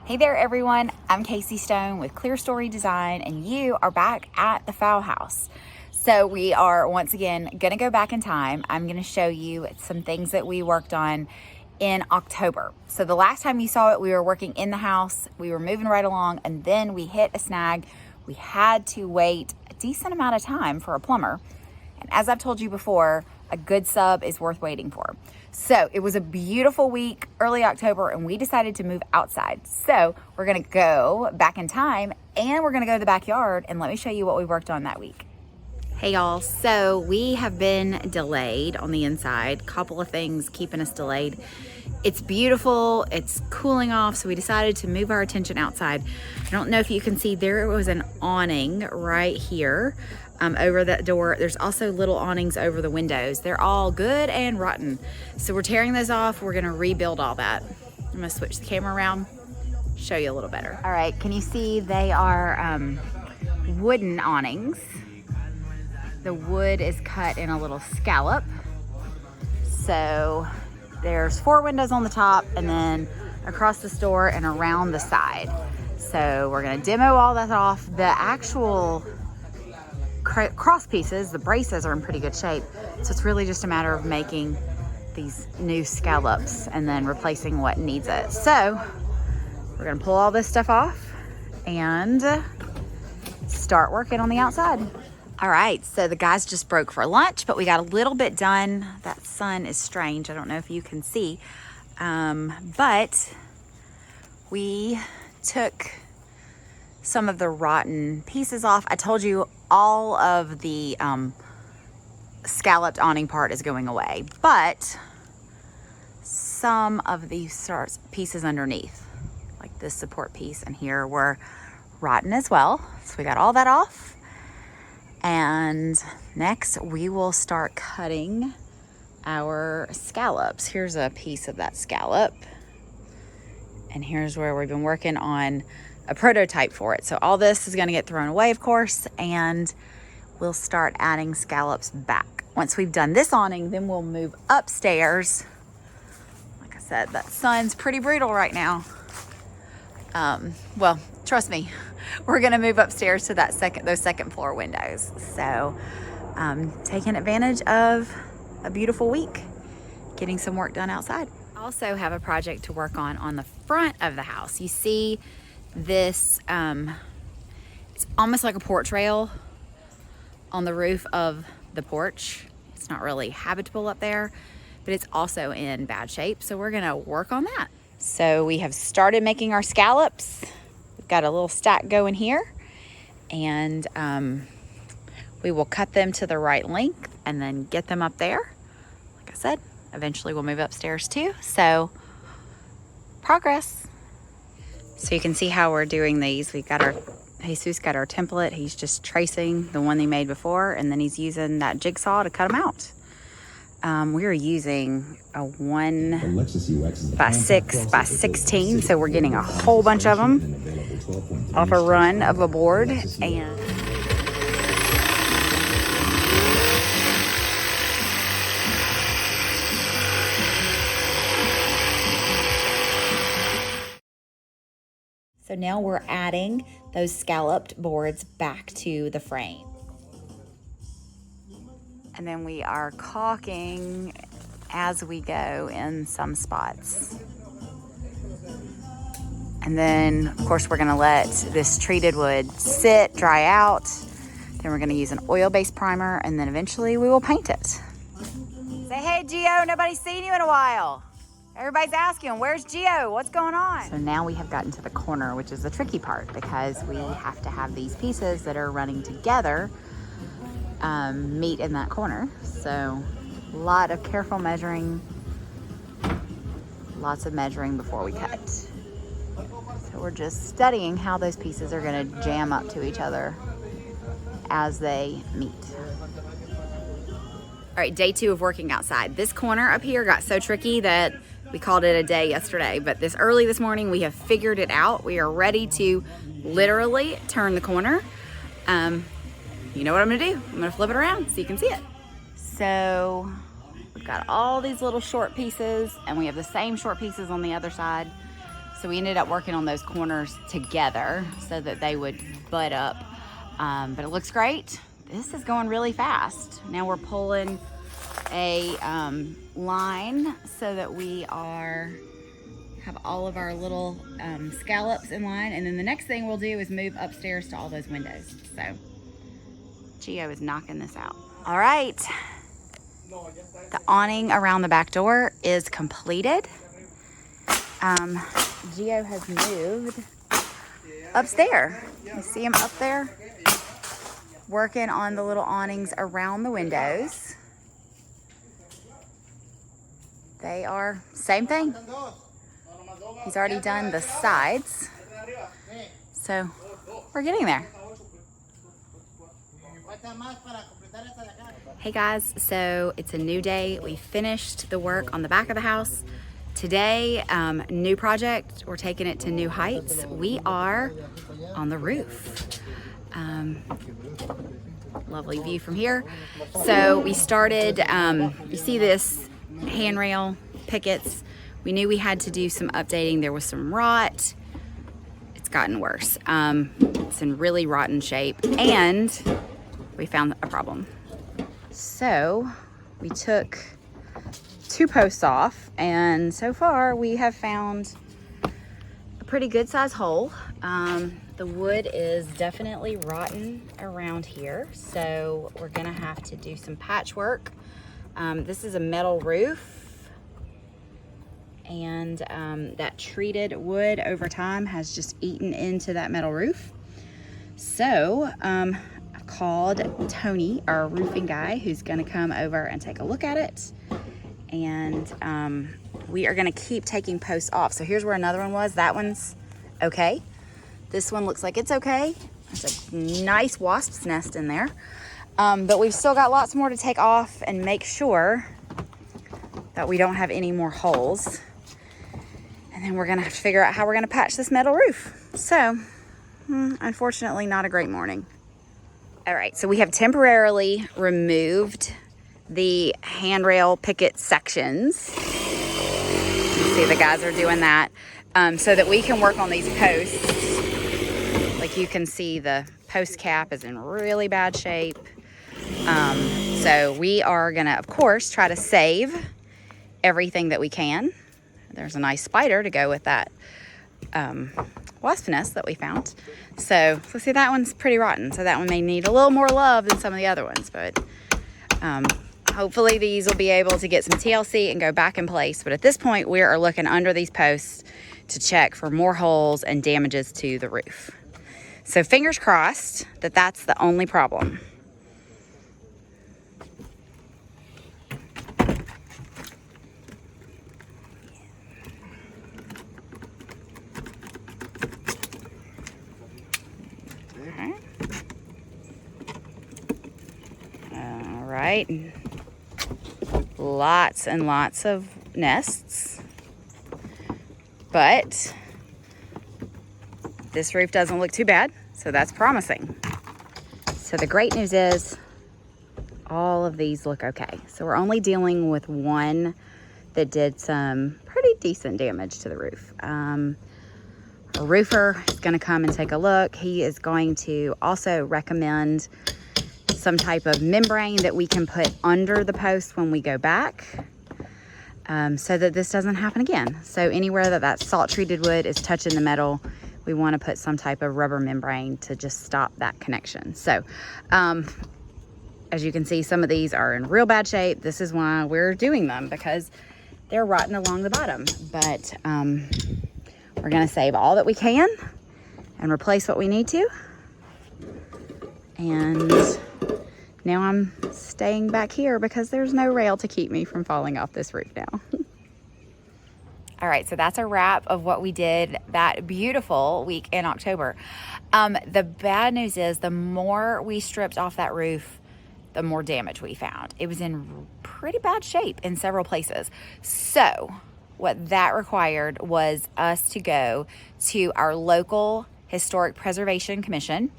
Hey there everyone, I'm Casey Stone with Clerestory Design and you are back at the Fowle house. So we are once again gonna go back in time. I'm gonna show you some things that we worked on in October. So the last time you saw it, we were working in the house, we were moving right along, and then we hit a snag. We had to wait a decent amount of time for a plumber. And as I've told you before, a good sub is worth waiting for. So it was a beautiful week, early October, and we decided to move outside. So we're gonna go back in time and we're gonna go to the backyard and let me show you what we worked on that week. Hey y'all, so we have been delayed on the inside. Couple of things keeping us delayed. It's beautiful, it's cooling off, so we decided to move our attention outside. I don't know if you can see, there was an awning right here over that door. There's also little awnings over the windows. They're all good and rotten. So we're tearing those off. We're gonna rebuild all that. I'm gonna switch the camera around, show you a little better. All right, can you see they are wooden awnings. The wood is cut in a little scallop. So there's 4 windows on the top and then across the store and around the side. So we're gonna demo all that off. The actual cross pieces, the braces, are in pretty good shape. So it's really just a matter of making these new scallops and then replacing what needs it. So we're gonna pull all this stuff off and start working on the outside. All right, so the guys just broke for lunch, but we got a little bit done. That sun is strange. I don't know if you can see, but we took some of the rotten pieces off. I told you all of the scalloped awning part is going away, but some of these pieces underneath, like this support piece and here, were rotten as well. So we got all that off. And next we will start cutting our scallops. Here's a piece of that scallop. And here's where we've been working on a prototype for it. So all this is gonna get thrown away, of course, and we'll start adding scallops back. Once we've done this awning, then we'll move upstairs. Like I said, that sun's pretty brutal right now. Well, trust me, we're gonna move upstairs to those second floor windows. So taking advantage of a beautiful week, getting some work done outside. I also have a project to work on the front of the house. You see this, it's almost like a porch rail on the roof of the porch. It's not really habitable up there, but it's also in bad shape. So we're gonna work on that. So we have started making our scallops. We've got a little stack going here, and we will cut them to the right length and then get them up there. Like I said, eventually we'll move upstairs too. So progress. So you can see how we're doing these. We've got Jesus got our template. He's just tracing the one they made before, and then he's using that jigsaw to cut them out. We're using a 1x6 by 16, so we're getting a whole bunch of them off a run of a board. And so now we're adding those scalloped boards back to the frame. And then we are caulking as we go in some spots. And then, of course, we're gonna let this treated wood sit, dry out. Then we're gonna use an oil-based primer, and then eventually we will paint it. Say, hey, Gio, nobody's seen you in a while. Everybody's asking, where's Gio? What's going on? So now we have gotten to the corner, which is the tricky part, because we have to have these pieces that are running together meet in that corner. So a lot of careful measuring, lots of measuring before we cut. So we're just studying how those pieces are gonna jam up to each other as they meet. All right, day 2 of working outside. This corner up here got so tricky that we called it a day yesterday, but early this morning we have figured it out. We are ready to literally turn the corner. You know what I'm gonna do? I'm gonna flip it around so you can see it. So we've got all these little short pieces, and we have the same short pieces on the other side. So we ended up working on those corners together so that they would butt up. But it looks great. This is going really fast. Now we're pulling a line so that we have all of our little scallops in line. And then the next thing we'll do is move upstairs to all those windows. So Gio is knocking this out. All right. The awning around the back door is completed. Gio has moved upstairs. You see him up there working on the little awnings around the windows. They are same thing. He's already done the sides. So we're getting there. Hey guys, so it's a new day. We finished the work on the back of the house. Today, new project, we're taking it to new heights. We are on the roof. Lovely view from here. So we started, you see this handrail pickets. We knew we had to do some updating. There was some rot. It's gotten worse. It's in really rotten shape, and we found a problem. So we took 2 posts off, and so far we have found a pretty good size hole. The wood is definitely rotten around here, so we're gonna have to do some patchwork. This is a metal roof, and that treated wood over time has just eaten into that metal roof. So I called Tony, our roofing guy, who's gonna come over and take a look at it. And we are gonna keep taking posts off. So here's where another one was. That one's okay. This one looks like it's okay. There's a nice wasp's nest in there. But we've still got lots more to take off and make sure that we don't have any more holes. And then we're gonna have to figure out how we're gonna patch this metal roof. So, unfortunately, not a great morning. All right, so we have temporarily removed the handrail picket sections. You see the guys are doing that so that we can work on these posts. Like you can see, the post cap is in really bad shape. So we are gonna, of course, try to save everything that we can. There's a nice spider to go with that wasp nest that we found. So see, that one's pretty rotten. So that one may need a little more love than some of the other ones, but hopefully these will be able to get some TLC and go back in place. But at this point, we are looking under these posts to check for more holes and damages to the roof. So fingers crossed that that's the only problem. All right. Lots and lots of nests, but this roof doesn't look too bad, so that's promising. So the great news is all of these look okay. So we're only dealing with one that did some pretty decent damage to the roof. A roofer is going to come and take a look. He is going to also recommend some type of membrane that we can put under the post when we go back, so that this doesn't happen again. So anywhere that salt treated wood is touching the metal, we want to put some type of rubber membrane to just stop that connection. So as you can see, some of these are in real bad shape. This is why we're doing them, because they're rotten along the bottom. But we're gonna save all that we can and replace what we need to. And now I'm staying back here because there's no rail to keep me from falling off this roof now. All right, so that's a wrap of what we did that beautiful week in October. The bad news is the more we stripped off that roof, the more damage we found. It was in pretty bad shape in several places. So what that required was us to go to our local Historic Preservation Commission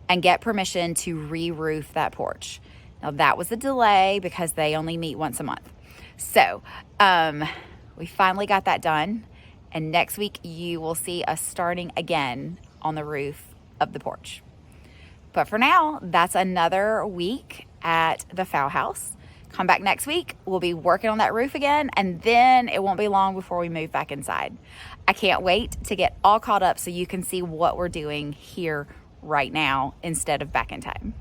and get permission to re-roof that porch. Now that was a delay because they only meet once a month. So we finally got that done, And next week, you will see us starting again on the roof of the porch. But for now, that's another week at the Fowle house. Come back next week. We'll be working on that roof again, and then it won't be long before we move back inside. I can't wait to get all caught up so you can see what we're doing here right now instead of back in time.